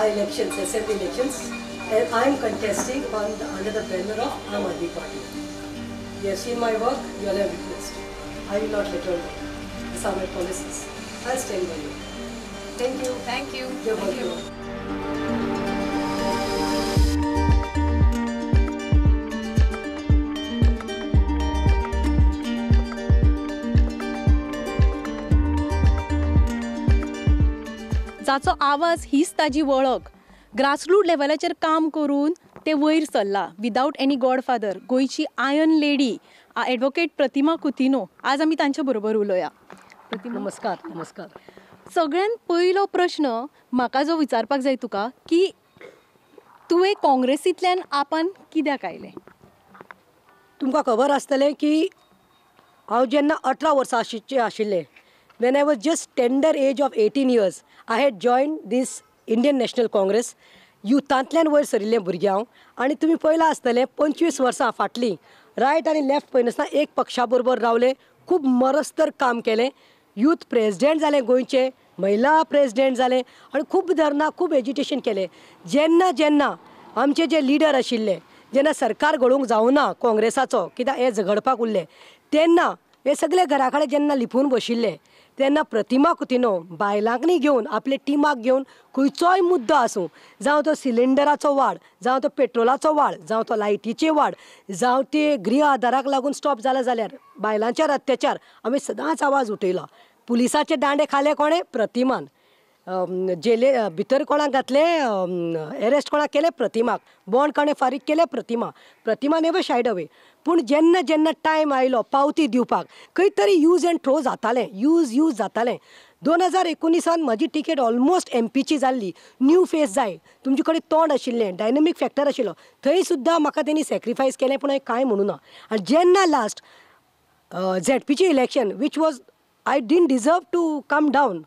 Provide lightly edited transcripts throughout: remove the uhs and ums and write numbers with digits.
elections, assembly elections, and I am contesting under the banner of Aam Aadmi Party. You have seen my work, you all have witnessed. I will not let you go. These are my policies. I'll stand by you. Thank you. Thank you. You're Thank you. welcome. जाचो आवाज हीच ताजी वळख. Grassroot लेवलाचेर काम करून ते वयर सरला without any godfather. गोंयची आयर्न लेडी एडवोकेट प्रतिमा कुतिनो आज आमी तांचे बरोबर उलोवया. प्रतिमा, नमस्कार. नमस्कार. सगळ्यात पयलो प्रश्न म्हाका जो विचारपाक जाय तुका की तुवें काँग्रेसींतल्यान आपान कित्याक आयलें? तुमकां खबर आसतलें की हांव जेन्ना 18 वर्सां आशिल्लें, when I was just tender age of 18 years, I had joined this Indian National Congress. युथांतल्यान वयर सरिल्लें भुरगें हांव. आनी तुमी पळयलां आसतलें 25 वर्सां फाटलीं रायट आनी लेफ्ट पळयनासतना एक पक्षा बरोबर रावले, खूब मरस्तर काम केलें. यूथ प्रेसिडेंट जालें गोंयचे, महिला प्रेसिडेंट जालें आनी खूब धरणां खूब एज्युटेशन केलें. जेन्ना जेन्ना आमचे जे लिडर आशिल्ले, जेन्ना सरकार घडोवंक जावना काँग्रेसाचो कित्याक हे झगडपाक उरले, तेन्ना हे सगळे घरा कडेन जेन्ना लिपून बशिल्ले, तेन्ना प्रतिमा कुतिनो बायलांकनी घेवन आपले टिमाक घेवन खंयचोय मुद्दो आसूं, जावं तो सिलिंडराचो वाड, जावं तो पेट्रोलाचो वाड, जावं तो लायटीचे वाड, जावं ते गृह आदाराक लागून स्टॉप जाला जाल्यार बायलांचेर अत्याचार आमी सदांच आवाज उठयला. पुलिसाचे दांडे खाले कोणे? प्रतिमान. जेले भितर कोणाक घातले, एरेस्ट कोणाक केले? प्रतिमाक. बॉन्ड कोणें फारीक केले? प्रतिमा नेवर शायड अवे. पूण जेन्ना जेन्ना टायम आयलो पावती दिवपाक, खंय तरी यूज एंड थ्रो जातालें, यूज जातालें. 2019 म्हजी टिकेट ऑलमोस्ट एमपीची जाल्ली. न्यू फेस जाय, तुमचे कडेन तोंड आशिल्लें, डायनॅमीक फॅक्टर आशिल्लो, थंय सुद्दां म्हाका तेणी सॅक्रिफायस केलें, पूण हांवें कांय म्हणूं ना. आनी जेन्ना लास्ट झेडपीची election which was I didn't deserve to come down.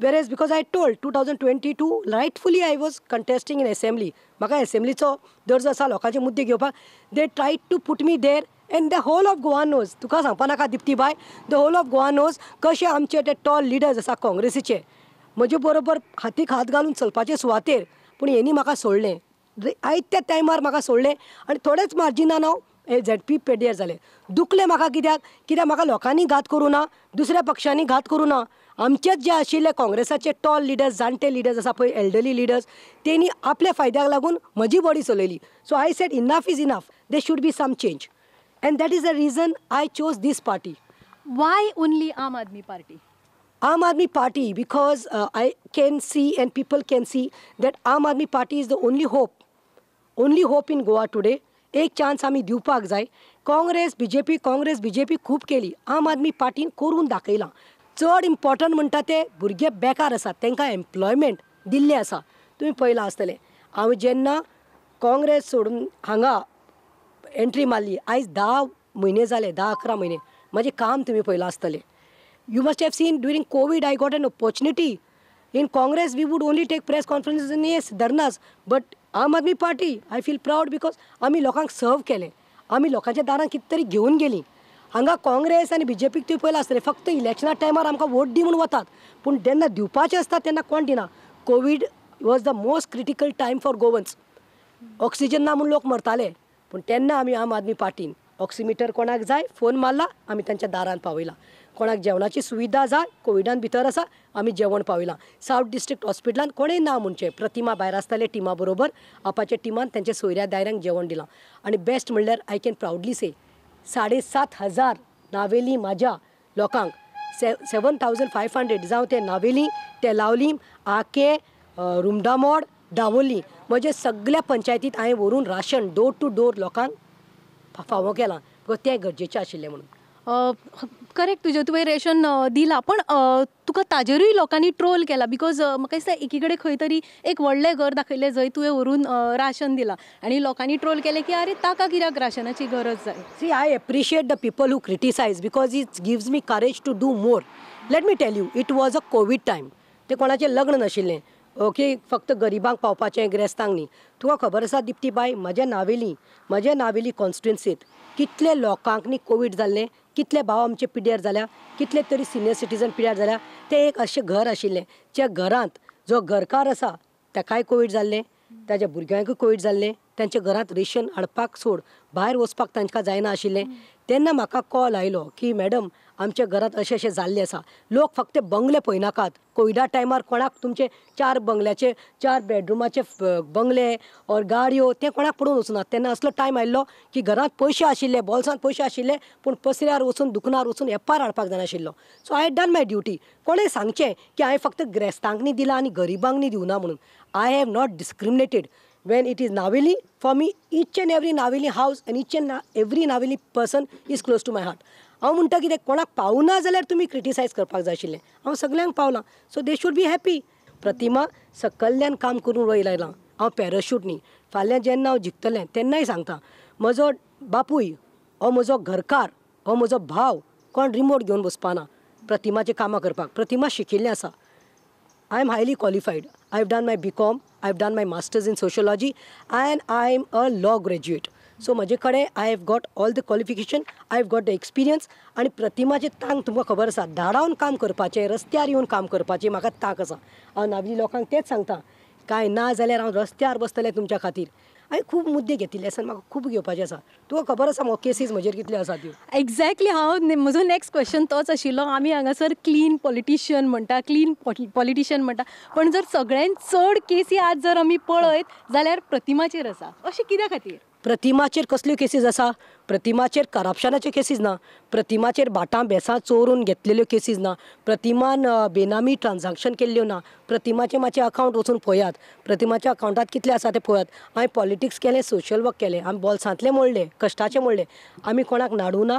Whereas because I told 2022 rightfully I was contesting in assembly. म्हाका असेंब्लीचो दर्जो आसा लोकांचे मुद्दे घेवपाक. They tried to put me there and the whole of Goa knows. तुका सांगपा नाका दिप्ती बाय, the whole of Goa knows कशे आमचे ते टॉल लिडर्स आसा काँग्रेसीचे म्हजे बरोबर हातीक हात घालून चलपाचे सुवातेर, पूण हेणी म्हाका सोडलें. आयत्या टायमार म्हाका सोडलें आनी थोडेच मार्जिनान हांव झेडपी पेड्डेर जालें. दुखलें म्हाका कित्याक म्हाका लोकांनी घात करूं ना, दुसऱ्या पक्षांनी घात करूं ना. आमचेच जे आशिल्ले काँग्रेसाचे टॉल लिडर्स, जाणटे लिडर्स आसा पळय, एल्डरली लिडर्स, तेणी आपल्या फायद्याक लागून म्हजी बॉडी चलयली. So I said enough is enough, they should be some change. And that is the reason I chose this party. Why only Aam Aadmi Party? Aam Aadmi Party because I can see and people can see that Aam Aadmi Party is the only hope in Goa today. एक chance आमी दिवपाक जाय. Congress BJP खूब केली, आम आदमी पार्टीन करून दाखयलां. चड इम्पॉर्टंट म्हणटा ते भुरगे बेकार आसात, तांकां एम्प्लॉयमेंट दिल्लें आसा. तुमी पळयलां आसतलें हांव जेन्ना काँग्रेस सोडून हांगा एंट्री मारली, आयज 10 म्हयने जाले, 10-11 म्हयने. म्हजें काम तुमी पळयलां आसतलें. You must have seen during COVID I got an opportunity. In Congress we would only take press conferences and yes, dharnas. But Aam Aadmi Party, I feel proud because आमी लोकांक सर्व केलें. आमी लोकांच्या दारांत कितें तरी घेवन गेलीं. हांगा काँग्रेस आनी बीजेपीक तुवें पळयलां आसतलें फक्त इलेक्शना टायमार आमकां वोट दी म्हूण वतात, पूण जेन्ना दिवपाचें आसता तेन्ना कोण दिना. Covid was the most critical time for Goans. Oxygen ना म्हूण लोक मरताले, पूण तेन्ना आमी आम आदमी पार्टीन ऑक्सिमिटर कोणाक जाय फोन मारला, आमी तांच्या दारांत पावयला. कोणाक जेवणाची सुविधा जाय, कोविडान भितर आसा, आमी जेवण पावयलां. सावथ डिस्ट्रिक्ट हॉस्पिटलान कोणेय ना म्हणचें, प्रतिमा भायर आसताले टिमा बरोबर, आपाच्या टिमान तांच्या सोयऱ्या दायऱ्यांक जेवण दिलां. आनी बेस्ट म्हणल्यार आय कॅन प्रावडली से 7,500 नावेली म्हाज्या लोकांक 7,500 जावं ते नावेली, ते लावलीम, आके, रुमडामोड, दावोली, म्हजे सगळ्या पंचायतींत हांवें व्हरून राशन डोर टू डोर लोकांक फावो केलां, बिकॉज तें गरजेचें आशिल्लें म्हणून. करेक्ट, तुजें तुवें रेशन दिलां, पण तुका ताजेरूय लोकांनी ट्रोल केला. बिकॉज म्हाका दिसता एकी कडेन खंय तरी एक व्हडलें घर दाखयलें जंय तुवें व्हरून राशन दिलां आनी लोकांनी ट्रोल केलें की आरे ताका कित्याक राशनाची गरज जाय. See, I appreciate the people who criticize because it gives me courage to do more. Let me tell you, it was a covid time. ते कोणाचें लग्न नाशिल्लें, ओके, फक्त गरिबांक पावपाचें, गिरेस्तांक न्ही. तुका खबर आसा दिप्ती बाय, म्हज्या नावेली कॉन्स्टिट्युएन्सींत कितले लोकांक न्ही कोवीड जाल्लें, कितले भाव आमचे पिड्यार जाल्या, कितले तरी सिनियर सिटीजन पिड्यार जाल्या. तें एक अशें घर आशिल्लें ज्या घरांत जो घरकार आसा ताकाय कोवीड जाल्लें, ताज्या भुरग्यांकूय कोवीड जाल्लें, तांच्या घरांत रेशन हाडपाक सोड भायर वचपाक तांकां जायना आशिल्लें. तेन्ना म्हाका कॉल आयलो की मॅडम आमच्या घरांत अशें अशें जाल्लें आसा. लोक फक्त बंगले पळयनाकात. कोविडा टायमार कोणाक तुमचे 4 बंगल्याचे 4 बेडरुमाचे बंगले और गाडयो ते कोणाक पडून वचनात. तेन्ना असलो टायम आयल्लो की घरांत पयशे आशिल्ले, बॉल्सांत पयशे आशिल्ले, पूण पसऱ्यार वचून दुकानार वचून येपार हाडपाक जायनाशिल्लो. So I done my duty. कोणें सांगचें की हांवें फक्त ग्रेस्तांक न्ही दिला आनी गरिबांक न्ही दिवना म्हणून. I have not discriminated. When it is Naveli, for me, each and every Naveli house and each and every Naveli person is close to my heart. हांव म्हणटा कितें कोणाक पावना जाल्यार तुमी क्रिटिसायज करपाक जाय आशिल्लें. हांव सगल्यांक पावलां. So they should be happy. Pratima सकल्ल्यान काम करून वयर आयलां. हांव पॅराशूट न्ही. फाल्यां जेन्ना हांव जिखतलें तेन्नाय सांगता म्हजो बापूय हो म्हजो घरकार हो म्हजो भाव कोण रिमोट घेवन बसपाना प्रतिमाचें कामां करपाक. प्रतिमा शिकिल्लें आसा. I am highly qualified. I have done my BCom, I have done my Masters in Sociology, and I am a law graduate. So म्हजे कडेन I have got all the qualification, I have got the experience. आणि प्रतिमाचे तांक तुमकां खबर आसा धाडावन काम करपाचें, रस्त्यार येवन काम करपाचें म्हाका तांक आसा. हांव नावली लोकांक तेंच सांगता काय ना जाल्यार हांव रस्त्यार बसतलें तुमच्या खातीर. हांवें खूब मुद्दे घेतिल्ले आसा म्हाका खूब घेवपाचें आसा. तुका खबर आसा केसीस म्हजेर कितल्यो आसा त्यो. एक्झॅक्टली म्हजो नेक्स्ट क्वेश्चन तोच आशिल्लो. आमी हांगासर क्लीन पॉलिटिशियन म्हणटा, क्लीन पॉलिटिशियन म्हणटा, पण जर सगळ्यांत चड केसी आज जर आमी पळयत जाल्यार प्रतिमाचेर आसा. अशें कित्या खातीर? प्रतिमाचेर कसल्यो केसीस आसा? प्रतिमाचेर करप्शनाच्यो केसीस ना. प्रतिमाचेर बाटां बेसां चोरून घेतलेल्यो केसीस ना. प्रतिमान बेनामी ट्रान्झॅक्शन केल्ल्यो ना. प्रतिमाचे मातशें अकावंट वचून पळयात. प्रतिमाच्या अकावंटात कितले आसा ते पळयात. हांवें पॉलिटिक्स केलें, सोशल वर्क केलें. आमी बोल्सांतले मोडले, कश्टाचे मोडले. आमी कोणाक नाडूं ना,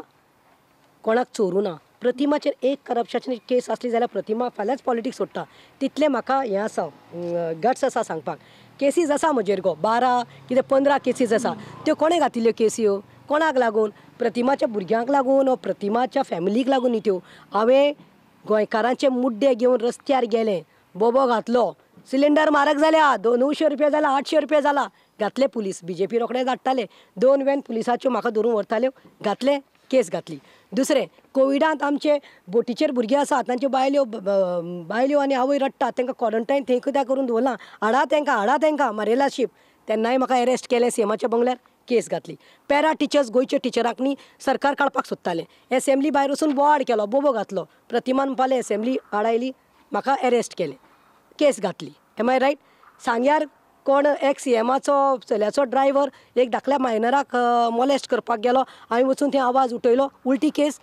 कोणाक चोरूं ना. प्रतिमाचेर एक करप्शनाची केस आसली जाल्यार प्रतिमा फाल्यांच पॉलिटिक्स सोडटा. तितलें म्हाका हें आसा, गट्स आसा सांगपाक. केसीस आसा म्हजेर गो 12 कितें 15 केसीस आसा. त्यो कोणें घातिल्ल्यो केसी ह्यो? कोणाक लागून? प्रतिमाच्या भुरग्यांक लागून वा प्रतिमाच्या फॅमिलीक लागून न्ही त्यो. हांवें गोंयकारांचे मुड्डे घेवन रस्त्यार गेलें, बोबो घातलो, सिलिंडर म्हारग जाल्या, 900 रुपया जाला, 800 रुपया जाला. घातले पुलीस, बीजेपी रोखडे धाडटाले. 2 व्हॅन पुलिसाच्यो म्हाका धरून व्हरताल्यो. घातले, केस घातली. दुसरें कोविडांत आमचे बोटीचेर भुरगे आसात, तांच्यो बायल्यो आनी आवय रडटात, तांकां क्वॉरंटायन थंय कित्याक करून दवरलां. हाडा तांकां मारेला शीप. तेन्नाय म्हाका अरेस्ट केलें सीएमाच्या बंगल्यार, केस घातली. पॅरा टिचर्स गोंयच्या टिचराक न्ही सरकार काडपाक सोदताले. एसेंब्ली भायर वचून बोवाड केलो, बोबो घातलो. प्रतिमान म्हणपालें एसेंब्ली आडायली, म्हाका अरेस्ट केलें, केस घातली. Am I right? सांग्यार कोण एक सीएमाचो चल्याचो ड्रायव्हर एक धाकल्या मायनराक मॉलेस्ट करपाक गेलो. हांवें वचून थंय आवाज उठयलो, उलटी केस.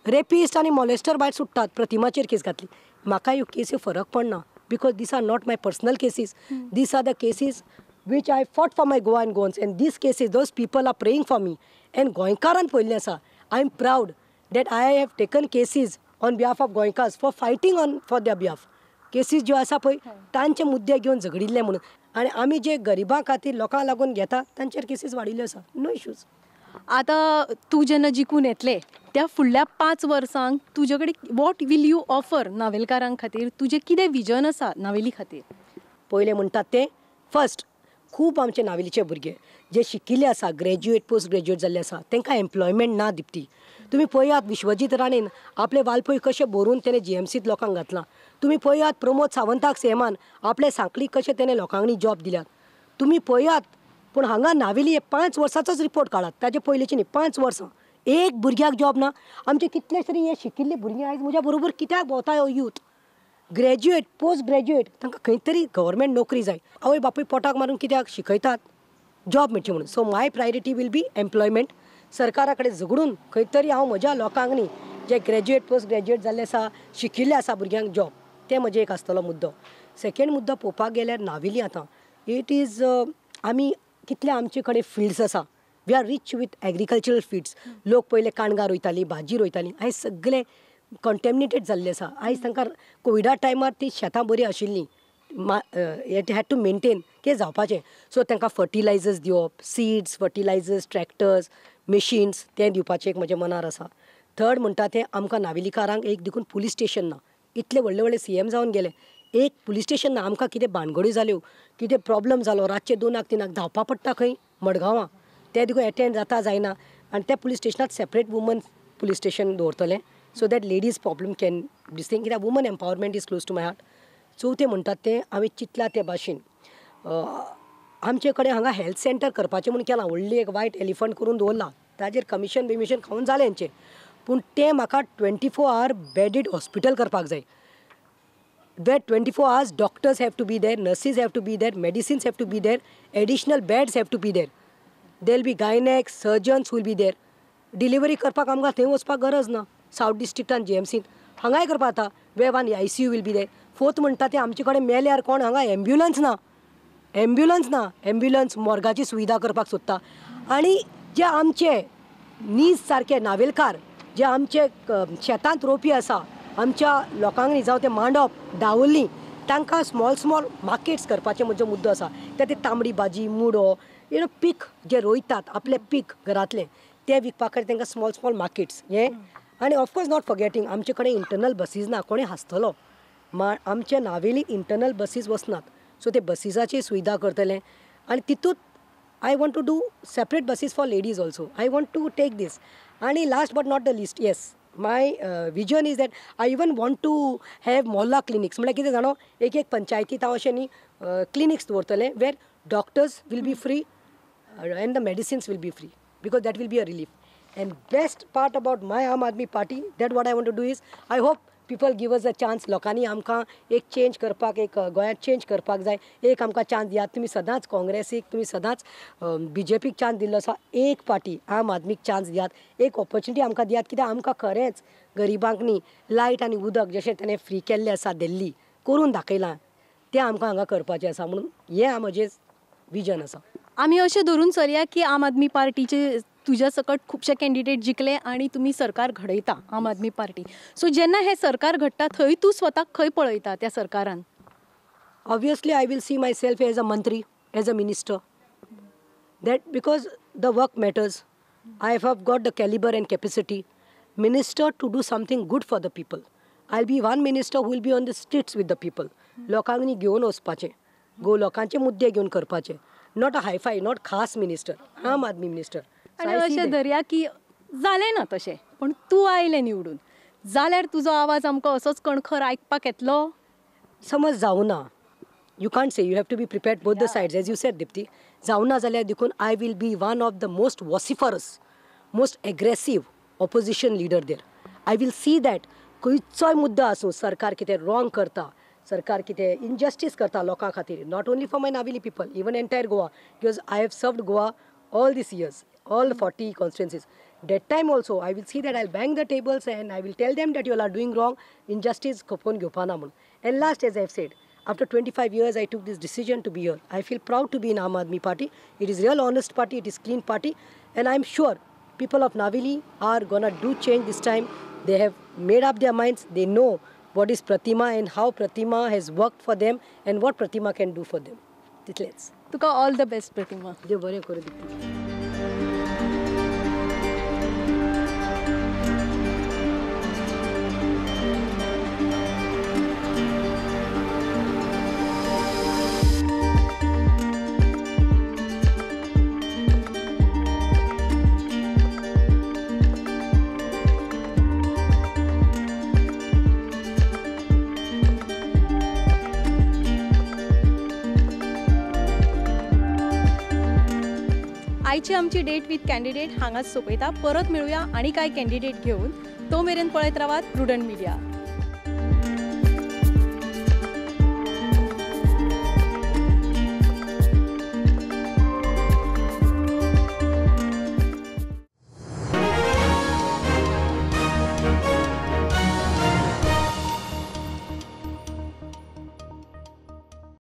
रेपिस्ट आनी मॉलेस्टर भायर सुट्टात, प्रतिमाचेर केस घातली. म्हाका ह्यो केसी फरक पडना because these are not my personal cases. These are the cases which I fought for my Goa and Goans, and these cases, those people are praying for me. And गोंयकारान पळयल्लें आसा. I am proud that I have taken cases on behalf of गोंयकार्स for fighting for their behalf. Cases ज्यो आसा पळय तांचे मुद्दे घेवन झगडिल्ले म्हणून. आनी आमी जे गरिबां खातीर लोकांक लागून घेता तांचेर केसीस वाडिल्ल्यो आसा. No issues. आतां तूं जेन्ना जिखून येतलें त्या फुडल्या 5 वर्सांक तुजे कडेन वॉट वील यू ऑफर नावेलकारां खातीर? तुजें कितें विजन आसा नावेली खातीर? पयलें म्हणटात तें फर्स्ट खूब आमचे नावेलीचे भुरगे जे शिकिल्ले आसा, ग्रॅज्युएट पोस्ट ग्रॅज्युएट जाल्ले आसा, तांकां एम्प्लॉयमेंट ना दिवपी. तुमी पळयात विश्वजीत राणेन आपले वालपय कशे भरून तेणें जीएमसीत लोकांक घातलां. तुमी पळयात प्रमोद सावंताक सीएमान आपले सांकळी कशे तेणें लोकांनी जॉब दिल्यात. तुमी पळयात. पूण हांगा नावेली 5 वर्साचोच रिपोर्ट काडात, ताचे पयलींची न्ही. 5 वर्सां एक भुरग्याक जॉब ना. आमचे कितलेच तरी हे शिकिल्ले भुरगे आयज म्हज्या बरोबर कित्याक भोंवता यूथ ग्रॅज्युएट पोस्ट ग्रॅज्युएट तांकां खंय तरी गव्हर्मेंट नोकरी जाय. आवय बापूय पोटाक मारून कित्याक शिकयतात जॉब मेळची म्हणून. So my priority will be employment. सरकारा कडेन झगडून खंय तरी हांव म्हज्या लोकांक न्ही जे ग्रॅज्युएट पोस्ट ग्रॅज्युएट जाल्ले आसा, शिकिल्ले आसा भुरग्यांक जॉब, ते म्हजे एक आसतलो मुद्दो. सेकेंड मुद्दो पळोवपाक गेल्यार नावेली आतां इट इज आमी कितले आमचे कडेन फिल्ड्स आसा. We are rich with agricultural fields. लोक पयले काणगां रोयतालीं, भाजी रोयतालीं, आयज सगळे कंटेमिनेटेड जाल्ले आसा. आयज तांकां कोविडा टायमार ती शेतां बरी आशिल्लीं. इट हॅड टू मेंटेन तें जावपाचें. सो तांकां फर्टिलायजर्स दिवप, सीड्स, फर्टिलायजर्स, ट्रॅक्टर्स, मशिन्स तें दिवपाचें एक म्हज्या मनार आसा. थर्ड म्हणटा तें आमकां नावेलीकारांक एक देखून पुलीस स्टेशन ना. इतले व्हडले व्हडले सीएम जावन गेले, एक पुलीस स्टेशन ना. आमकां कितें भानगड्यो जाल्यो, कितें प्रॉब्लम जालो, रातचे 2-3 धांवपा पडटा खंय मडगांवां, ते देखून एटेंड जाता जायना. आनी त्या पुलीस स्टेशनांत सेपरेट वुमन पुलीस स्टेशन दवरतलें so that ladies problem can this thing. कित्याक woman empowerment is close to my heart. चवथें म्हणटात तें हांवें चिंतलां ते भाशेन आमचे कडेन हांगा हेल्थ सेंटर करपाचें म्हूण केलां, व्हडली एक वायट एलिफंट करून दवरला, ताजेर कमिशन बिमिशन खावन जालें हेंचें. पूण तें म्हाका 24 hour बेडीड हॉस्पिटल करपाक जाय. That 24 hours doctors have to be there, nurses have to be there, medicines have to be there, additional beds have to be there. There will be gynec, surgeons will be there. Delivery करपाक आमकां थंय वचपाक गरज ना. South डिस्ट्रिक्टान GMCन हांगाय करपाक जाता. वे one ICU will be there. Fourth म्हणटा ते आमचे कडेन मेल्यार कोण हांगा एम्ब्युलन्स ना. एम्ब्युलन्स मोर्गाची सुविधा करपाक सोदता. आनी जे आमचे नीज सारके नावेलकार जे आमचे शेतांत रोवपी आसा, आमच्या लोकांक न्ही जावं ते मांडप डावल्ली, तांकां स्मॉल मार्केट्स करपाचे म्हजो मुद्दो आसा. ते तांबडी भाजी, मुडो, पीक जे रोयतात आपले पीक घरांतले ते विकपा खातीर तांकां स्मॉल मार्केट्स हें. आनी ऑफकोर्स नॉट फॉरगेटींग आमचे कडेन इंटरनल बसीज ना. कोणें हांसतलो? आमचे नावेली इंटरनल बसीज वचनात. सो ते बसीजाची सुविधा करतले. आनी तितूंत I want to do separate buses for ladies also. I want to take this. And last but not the least, yes, my vision is that I even want to have mohalla clinics. म्हणजे कितें जाणो, एक पंचायतीत हांव अशें न्ही clinics दवरतलें where doctors will be free and the medicines will be free, because that will be a relief. And best part about my Aam Aadmi Party, that what I want to do is, I hope people give us a chance. लोकांनी आमकां एक change करपाक, एक गोंयांत change करपाक जाय. एक आमकां चान्स दियात. तुमी सदांच काँग्रेसीक, तुमी सदांच BJPक चान्स दिल्लो आसा. एक पार्टी आम आदमीक चान्स दियात. एक ऑपॉर्च्युनिटी आमकां दियात. कित्याक आमकां खरेंच गरिबांक न्ही लायट आनी उदक जशें ताणें फ्री केल्लें आसा दिल्ली करून दाखयलां, तें आमकां हांगा करपाचें आसा. म्हणून हें म्हजें विजन आसा. आमी अशें धरून चलया की आम आदमी पार्टीचे तुज्या सकट खुबशे कॅन्डिडेट जिखले आनी तुमी सरकार घडयता आम आदमी पार्टी. सो जेन्ना हे सरकार घडटा थंय तूं स्वताक खंय पळयता त्या सरकारान? Obviously, I will see myself as a mantri, as a minister. That because the work matters. I have got the caliber and capacity. Minister to do something good for the people. I'll be one minister who will be on the streets with the people. लोकांनी घेवन वचपाचें, लोकांचे मुद्दे घेवन करपाचे. Not a high-fi, not खास minister. आम आदमी minister. आनी अशें धरया की जालें ना तशें, पण तूं आयलें निवडून, जाल्यार तुजो आवाज आमकां असोच कणखर आयकपाक येतलो? समज जावना, you can't say, you have to be prepared both the sides, as you said, Dipti. जावना जाल्यार देखून I will be one of the most vociferous, most aggressive opposition leader there. I will see that खंयचोय मुद्दो आसूं, सरकार कितें wrong करता, सरकार कितें injustice करता लोकां खातीर, not only for my Navili people, even entire Goa, because I have served Goa all these years, all 40 constituencies. That time also, I will see that I'll bang the tables and I will tell them that you all are doing wrong, injustice khopon gyopana mun. And last, as I've said, after 25 years, I took this decision to be here. I feel proud to be in Aam Aadmi Party. It is real honest party, it is clean party, and I'm sure people of Navili are gonna do change this time. They have made up their minds. They know what is Pratima and how Pratima has worked for them and what Pratima can do for them. Let's. तुका all the best Pratima. देव बरें करूं दिता. आयची आमची date with candidate हांगाच सोंपयता. परत मेळुया आनी कांय कॅन्डिडेट घेवन. तो मेरेन पळयत रावात प्रुडंट मिडिया.